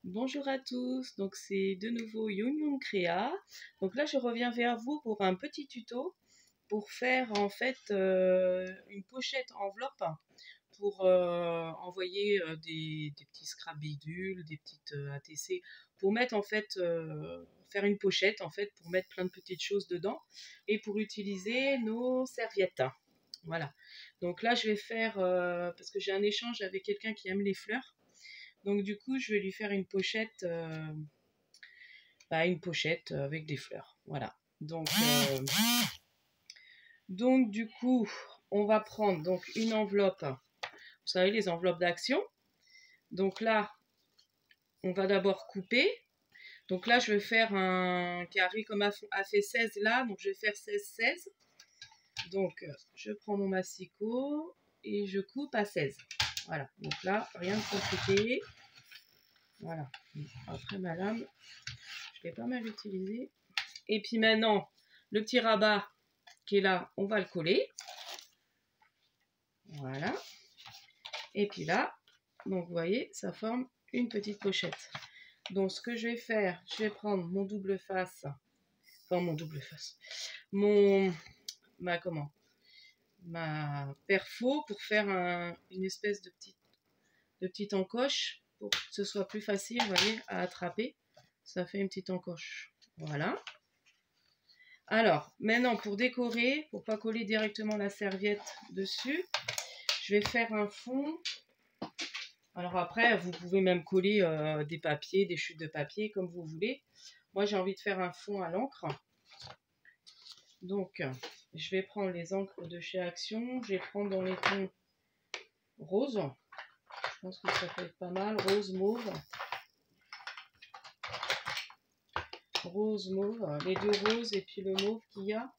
Bonjour à tous, donc c'est de nouveau Young Young Créa. Donc là je reviens vers vous pour un petit tuto pour faire en fait une pochette enveloppe pour envoyer des petits scrap bidules, des petites ATC pour mettre en fait faire une pochette en fait pour mettre plein de petites choses dedans et pour utiliser nos serviettes. Voilà. Donc là je vais faire parce que j'ai un échange avec quelqu'un qui aime les fleurs. Donc du coup, je vais lui faire une pochette avec des fleurs. Voilà. Donc du coup, on va prendre donc une enveloppe. Vous savez, les enveloppes d'action. Donc là, on va d'abord couper. Donc là, je vais faire un carré comme a fait 16 là. Donc je vais faire 16-16. Donc je prends mon massicot et je coupe à 16. Voilà. Donc là, rien de compliqué. Voilà. Après ma lame, je l'ai pas mal utilisée. Et puis maintenant, le petit rabat qui est là, on va le coller. Voilà. Et puis là, donc vous voyez, ça forme une petite pochette. Donc ce que je vais faire, je vais prendre mon double face. Enfin mon double face. Ma perfo pour faire une espèce de petite encoche pour que ce soit plus facile, vous voyez, à attraper. Ça fait une petite encoche. Voilà. Alors, maintenant, pour décorer, pour pas coller directement la serviette dessus, je vais faire un fond. Alors après, vous pouvez même coller des papiers, des chutes de papier, comme vous voulez. Moi, j'ai envie de faire un fond à l'encre. Donc, je vais prendre les encres de chez Action. Je vais prendre dans les tons roses. Je pense que ça peut être pas mal. Rose, mauve. Rose, mauve. Les deux roses et puis le mauve qu'il y a.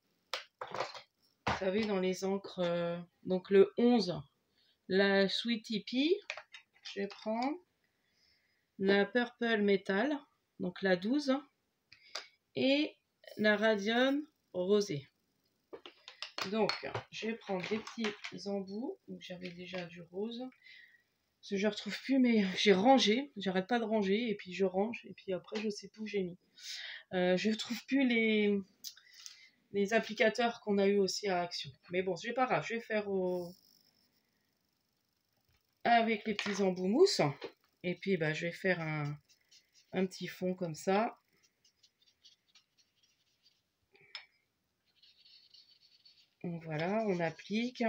Vous savez, dans les encres, donc le 11, la Sweetie Pea, je vais prendre la Purple Metal, donc la 12, et la Radium Rosé. Donc, je vais prendre des petits embouts, donc j'avais déjà du rose, parce que je ne retrouve plus, mais j'ai rangé, j'arrête pas de ranger, et puis je range, et puis après je sais plus où j'ai mis. Je ne trouve plus les applicateurs qu'on a eu aussi à Action. Mais bon, c'est pas grave, je vais faire avec les petits embouts mousse. Et puis je vais faire un petit fond comme ça. Donc voilà, on applique.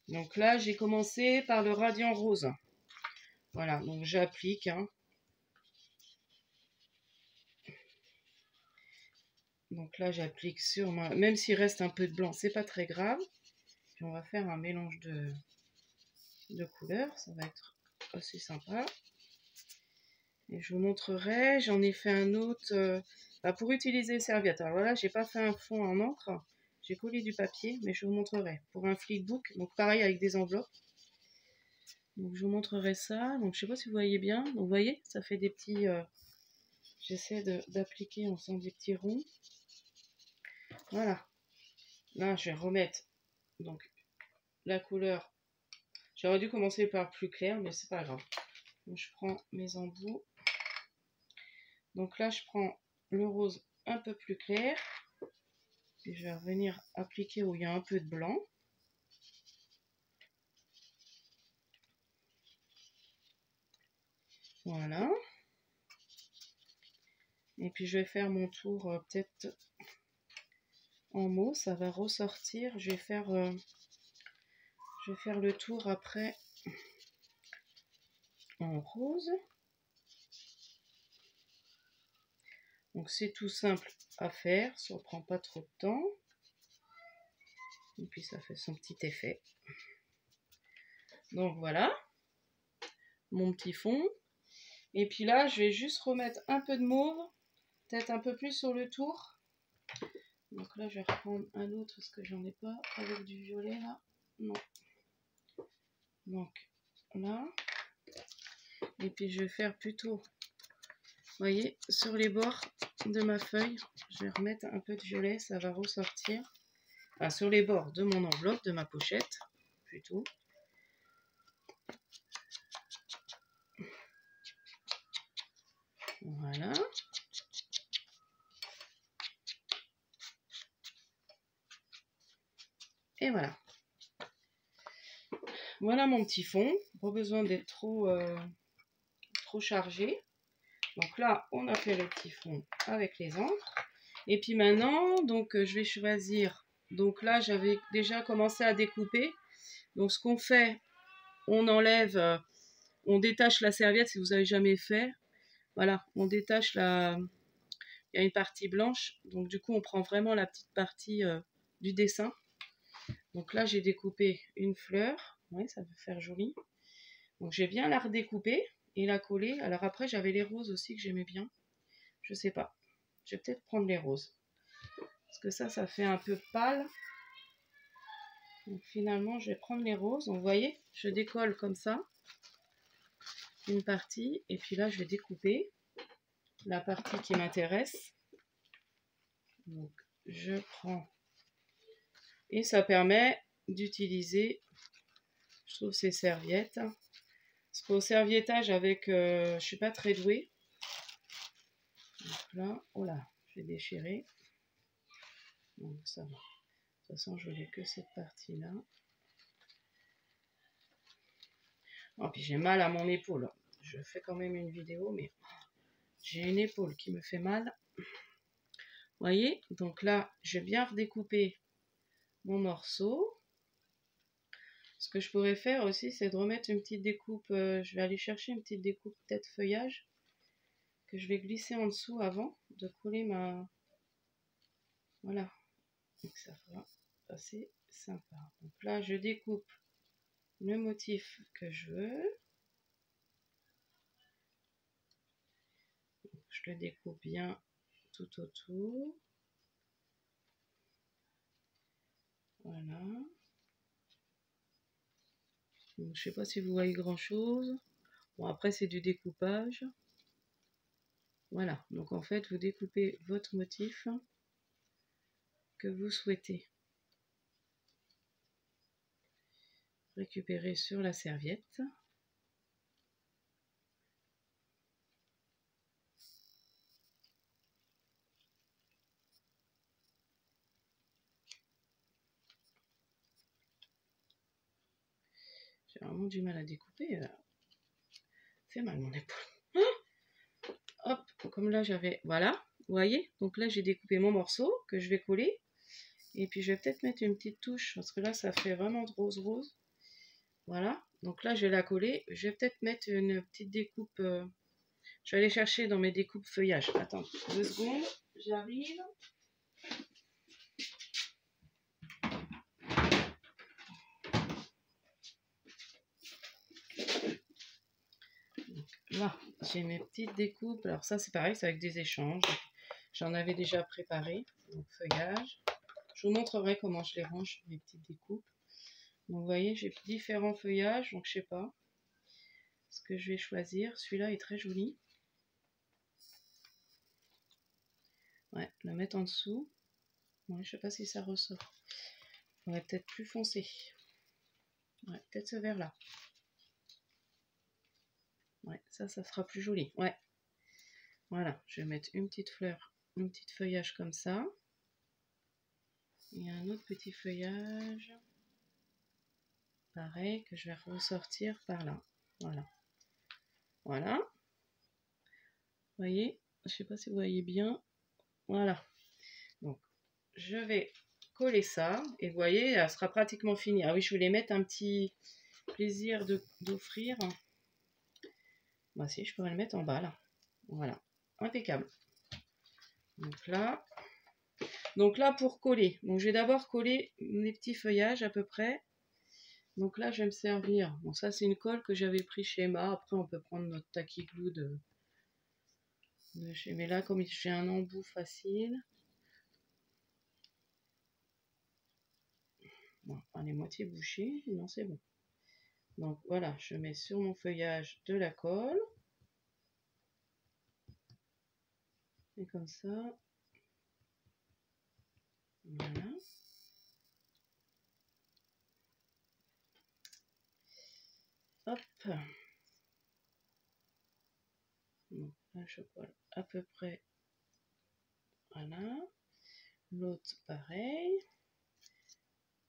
Donc là, j'ai commencé par le Radiant Rose. Voilà, donc j'applique. Donc là, j'applique sur ma... Même s'il reste un peu de blanc, c'est pas très grave. Puis on va faire un mélange de couleurs. Ça va être assez sympa. Et je vous montrerai. J'en ai fait un autre pour utiliser les serviettes. Alors voilà, j'ai pas fait un fond en encre. J'ai collé du papier, mais je vous montrerai. Pour un flipbook, donc pareil avec des enveloppes. Donc je vous montrerai ça. Donc je sais pas si vous voyez bien. Donc vous voyez, ça fait des petits... J'essaie d'appliquer en faisant des petits ronds. Voilà. Là, je vais remettre donc la couleur. J'aurais dû commencer par plus clair, mais c'est pas grave. Donc, je prends mes embouts. Donc là, je prends le rose un peu plus clair. Puis je vais revenir appliquer où il y a un peu de blanc. Voilà. Et puis je vais faire mon tour peut-être en mauve. Ça va ressortir. Je vais faire le tour après en rose. Donc c'est tout simple à faire, ça ne prend pas trop de temps. Et puis ça fait son petit effet. Donc voilà, mon petit fond. Et puis là, je vais juste remettre un peu de mauve, peut-être un peu plus sur le tour. Donc là, je vais reprendre un autre parce que j'en ai pas avec du violet là. Non. Donc là. Et puis je vais faire plutôt, vous voyez, sur les bords de ma feuille, je vais remettre un peu de violet, ça va ressortir. enfin sur les bords de mon enveloppe, de ma pochette, plutôt. Voilà. Et voilà. Voilà mon petit fond. Pas besoin d'être trop chargé. Donc là, on a fait le petit fond avec les encres. Et puis maintenant, donc je vais choisir. Donc là, j'avais déjà commencé à découper. Donc ce qu'on fait, on enlève, on détache la serviette si vous n'avez jamais fait. Voilà, on détache la... Il y a une partie blanche. Donc du coup, on prend vraiment la petite partie du dessin. Donc là, j'ai découpé une fleur. Oui, ça va faire joli. Donc j'ai bien la redécouper et la coller. Alors après, j'avais les roses aussi que j'aimais bien. Je sais pas. Je vais peut-être prendre les roses. Parce que ça fait un peu pâle. Donc finalement, je vais prendre les roses. Donc vous voyez, je décolle comme ça. Une partie. Et puis là, je vais découper la partie qui m'intéresse. Donc je prends. Et ça permet d'utiliser, je trouve, ces serviettes. Parce qu'au serviettage avec, je suis pas très douée. Donc là, oh là, je vais déchirer. Donc ça va. De toute façon, je voulais que cette partie-là. Oh, puis j'ai mal à mon épaule. Je fais quand même une vidéo, mais j'ai une épaule qui me fait mal. Vous voyez? Donc là, je vais bien redécouper mon morceau. Ce que je pourrais faire aussi, c'est de remettre une petite découpe. Je vais aller chercher une petite découpe, peut-être feuillage, que je vais glisser en dessous avant de coller ma... Voilà. Donc ça va passer sympa. Donc là, je découpe le motif que je veux. Donc, je le découpe bien tout autour. Voilà. Donc, je sais pas si vous voyez grand chose. Bon, après, c'est du découpage. Voilà. Donc, en fait, vous découpez votre motif que vous souhaitez récupérer sur la serviette. J'ai vraiment du mal à découper. Fait mal mon épaule. Hop, comme là j'avais... Voilà, vous voyez? Donc là j'ai découpé mon morceau que je vais coller. Et puis je vais peut-être mettre une petite touche, parce que là ça fait vraiment de rose-rose. Voilà, donc là je vais la coller. Je vais peut-être mettre une petite découpe... Je vais aller chercher dans mes découpes feuillage. Attends, 2 secondes, j'arrive. Là, j'ai mes petites découpes. Alors ça, c'est pareil, c'est avec des échanges. J'en avais déjà préparé. Donc feuillage. Je vous montrerai comment je les range, mes petites découpes. Donc vous voyez, j'ai différents feuillages. Donc je sais pas ce que je vais choisir. Celui-là est très joli. Ouais, le mettre en dessous. Ouais, je sais pas si ça ressort. On va peut-être plus foncé. Ouais, peut-être ce vert-là. Ouais, ça sera plus joli. Ouais. Voilà, je vais mettre une petite fleur, un petit feuillage comme ça. Et un autre petit feuillage. Pareil, que je vais ressortir par là. Voilà. Voilà. Vous voyez, je sais pas si vous voyez bien. Voilà. Donc, je vais coller ça. Et vous voyez, elle sera pratiquement finie. Ah oui, je voulais mettre un petit plaisir d'offrir. Bah si, je pourrais le mettre en bas là. Voilà. Impeccable. Donc là pour coller. Donc je vais d'abord coller les petits feuillages à peu près. Donc là je vais me servir. Bon ça c'est une colle que j'avais pris chez Emma. Après on peut prendre notre tacky glue de chez... Mais là comme j'ai un embout facile. Bon, elle est moitié bouchée. Non c'est bon. Donc voilà, je mets sur mon feuillage de la colle. Et comme ça. Voilà. Hop. Donc là, je colle à peu près. Voilà. L'autre, pareil.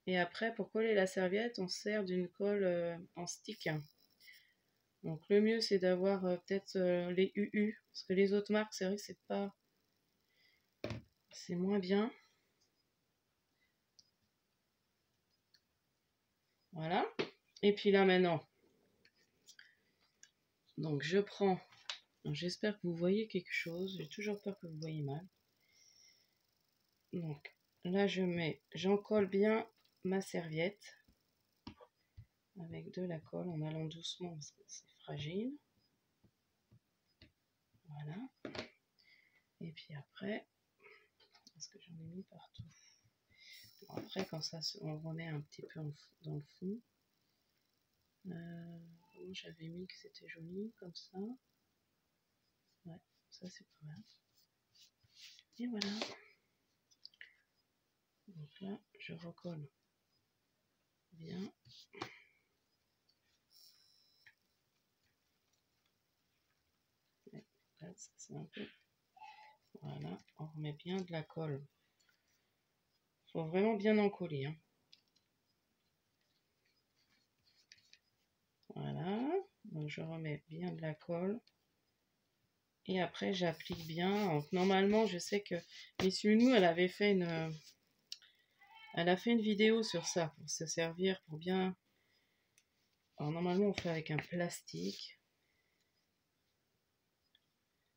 Et après, pour coller la serviette, on sert d'une colle en stick. Donc le mieux, c'est d'avoir peut-être les UU. Parce que les autres marques, c'est vrai que c'est pas... C'est moins bien. Voilà. Et puis là, maintenant... Donc je prends... J'espère que vous voyez quelque chose. J'ai toujours peur que vous voyez mal. Donc là, j'en colle bien ma serviette. Avec de la colle en allant doucement parce que c'est fragile. Voilà. Et puis après, parce que j'en ai mis partout. Bon, après, quand ça, on remet un petit peu dans le fond. J'avais mis que c'était joli comme ça. Ouais, ça c'est pas mal. Et voilà. Donc là, je recolle bien. Là, c'est un peu. Voilà, on remet bien de la colle. Faut vraiment bien en coller. Hein. Voilà, donc je remets bien de la colle. Et après, j'applique bien. Donc, normalement, je sais que Miss Younou, elle avait fait elle a fait une vidéo sur ça, pour se servir, pour bien... Alors, normalement, on fait avec un plastique.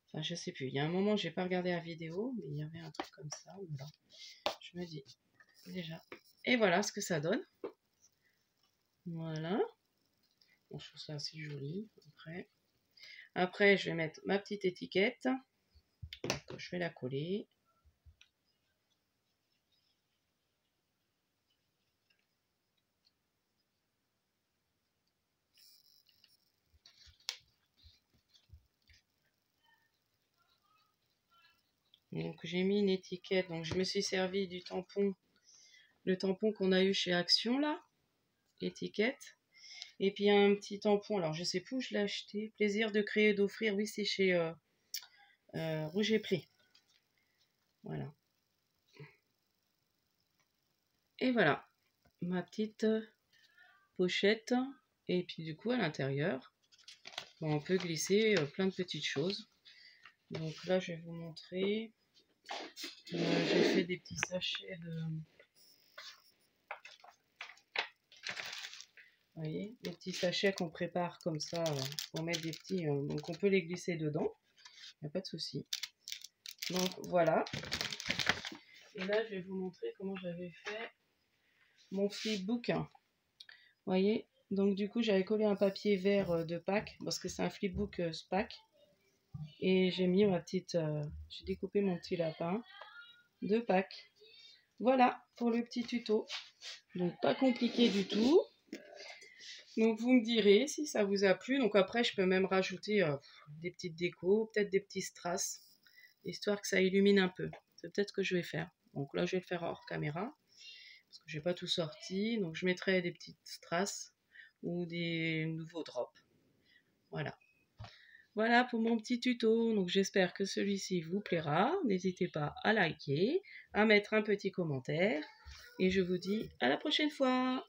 Enfin, je sais plus. Il y a un moment, j'ai pas regardé la vidéo, mais il y avait un truc comme ça. Voilà. Je me dis, déjà. Et voilà ce que ça donne. Voilà. Bon, je trouve ça assez joli. Après, je vais mettre ma petite étiquette. Donc, je vais la coller. Donc j'ai mis une étiquette, donc je me suis servi du tampon, le tampon qu'on a eu chez Action là, étiquette. Et puis un petit tampon, alors je sais plus où je l'ai acheté, plaisir de créer, d'offrir, oui c'est chez Rouge et Prix. Voilà. Et voilà, ma petite pochette. Et puis du coup à l'intérieur, on peut glisser plein de petites choses. Donc là je vais vous montrer. J'ai fait des petits sachets de... Vous voyez, des petits sachets qu'on prépare comme ça pour mettre des petits... donc on peut les glisser dedans, il n'y a pas de souci. Donc voilà. Et là je vais vous montrer comment j'avais fait mon flipbook. Vous voyez, donc du coup j'avais collé un papier vert de Pâques, parce que c'est un flipbook Pâques. Et j'ai mis ma petite... j'ai découpé mon petit lapin de Pâques. Voilà pour le petit tuto. Donc pas compliqué du tout. Donc vous me direz si ça vous a plu. Donc après je peux même rajouter des petites décos, peut-être des petits strass, histoire que ça illumine un peu. C'est peut-être ce que je vais faire. Donc là je vais le faire hors caméra, parce que j'ai pas tout sorti. Donc je mettrai des petites strass ou des nouveaux drops. Voilà. Voilà pour mon petit tuto. Donc j'espère que celui-ci vous plaira. N'hésitez pas à liker, à mettre un petit commentaire. Et je vous dis à la prochaine fois.